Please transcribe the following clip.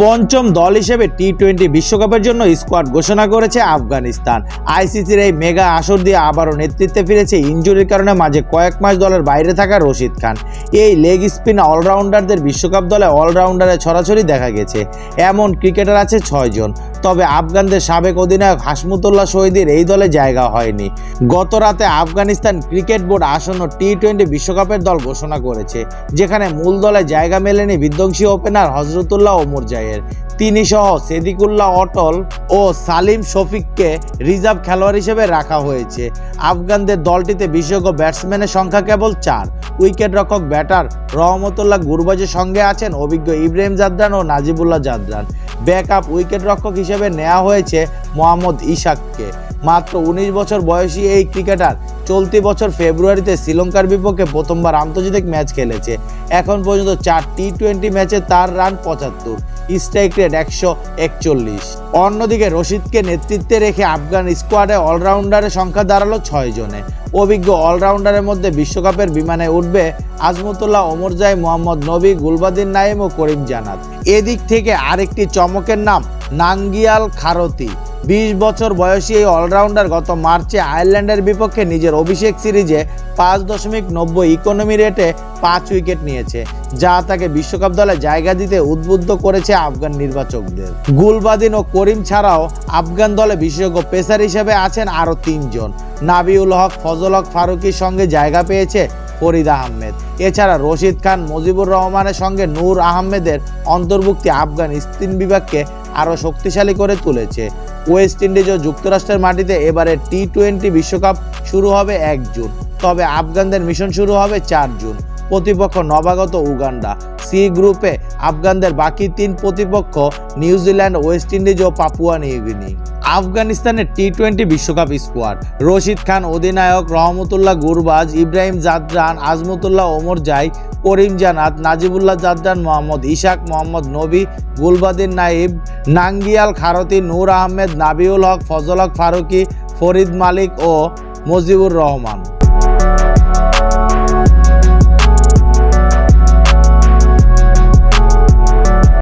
পঞ্চম দল হিসেবে টি-20 বিশ্বকাপের জন্য স্কোয়াড ঘোষণা করেছে আফগানিস্তান। আইসিসির এই মেগা আসর দিয়ে আবারও নেতৃত্বে ফিরেছে ইনজুরির কারণে মাঝে কয়েক মাস দলের বাইরে থাকা রশিদ খান। এই লেগ স্পিন অলরাউন্ডারদের বিশ্বকাপ দলে অলরাউন্ডারে ছড়াছড়ি দেখা গেছে। এমন ক্রিকেটার আছে 6 জন। তবে আফগানদের সাবেক অধিনায়ক হাশমুতুল্লাহ শহীদের এই দলে জায়গা হয়নি। গত রাতে আফগানিস্তান ক্রিকেট বোর্ড আসন্ন টি-20 বিশ্বকাপের দল ঘোষণা করেছে, যেখানে মূল দলে জায়গা মেলেনি বিধ্বংসী ওপেনার হজরতুল্লাহ ওমরজাইয়ের। তিনি সহ সেদিকুল্লাহ অটল ও সালিম শফিককে রিজার্ভ খেলোয়াড় হিসেবে রাখা হয়েছে। আফগানদের দলটিতে বিশেষজ্ঞ ব্যাটসম্যানের সংখ্যা কেবল 4। উইকেট রক্ষক ব্যাটার রহমতুল্লাহ গুরবাজের সঙ্গে আছেন অভিজ্ঞ ইব্রাহিম জাদরান ও নাজিবুল্লাহ জাদরান। ব্যাকআপ উইকেট রক্ষক হিসেবে নেওয়া হয়েছে মোহাম্মদ ইশাককে। মাত্র 19 বছর বয়সী এই ক্রিকেটার চলতি বছর ফেব্রুয়ারিতে শ্রীলঙ্কার বিপক্ষে প্রথমবার আন্তর্জাতিক ম্যাচ খেলেছে। এখন পর্যন্ত 4 টি-20 ম্যাচে তার রান 75, স্ট্রাইক রেট 141। অন্যদিকে রশিদকে নেতৃত্বে রেখে আফগান স্কোয়াডে অলরাউন্ডারের সংখ্যা দাঁড়ালো 6 জনে। অভিজ্ঞ অলরাউন্ডারের মধ্যে বিশ্বকাপের বিমানে উঠবে আজমতুল্লাহ ওমরজাই, মোহাম্মদ নবী, গুলবাদিন নাইম ও করিম জান্নাত। এদিক থেকে আরেকটি চমকের নাম নাঙ্গিয়াল খারতি। 20 বছর বয়সী এই অলরাউন্ডার গত মার্চে আয়ারল্যান্ডের বিপক্ষে নিজের অভিষেক সিরিজে 5.90 ইকোনমি রেটে 5 উইকেট নিয়েছে, যা তাকে বিশ্বকাপ দলে জায়গা দিতে উদ্বুদ্ধ করেছে আফগান নির্বাচকদের। গুলবাদিন ও করিম ছাড়াও আফগান দলে বিশেষজ্ঞ পেসার হিসেবে আছেন আরও 3 জন। নাবিউল হক, ফজল হক ফারুকির সঙ্গে জায়গা পেয়েছে ফরিদ আহমেদ। এছাড়া রশিদ খান, মুজিবুর রহমানের সঙ্গে নূর আহমেদের অন্তর্ভুক্তি আফগান স্পিন বিভাগকে আরও শক্তিশালী করে তুলেছে। ওয়েস্ট ইন্ডিজ ও যুক্তরাষ্ট্রের মাটিতে এবারে টি-20 বিশ্বকাপ শুরু হবে 1 জুন, তবে আফগানদের মিশন শুরু হবে 4 জুন। প্রতিপক্ষ নবাগত উগান্ডা। সি গ্রুপে আফগানদের বাকি 3 প্রতিপক্ষ নিউজিল্যান্ড, ওয়েস্ট ইন্ডিজ ও পাপুয়া নিউগিনি। আফগানিস্তানের টি-20 বিশ্বকাপ স্কোয়াড: রশিদ খান অধিনায়ক, রহমতুল্লাহ গুরবাজ, ইব্রাহিম জাদরান, আজমতুল্লাহ ওমরজাই, করিম জান্নাত, নাজিবুল্লাহ জাদরান, মোহাম্মদ ইশাক, মোহাম্মদ নবী, গুলবাদিন নাইব, নাঙ্গিয়াল খারতি, নূর আহমেদ, নাবিউল হক, ফজল হক ফারুকি, ফরিদ মালিক ও মুজিবুর রহমান।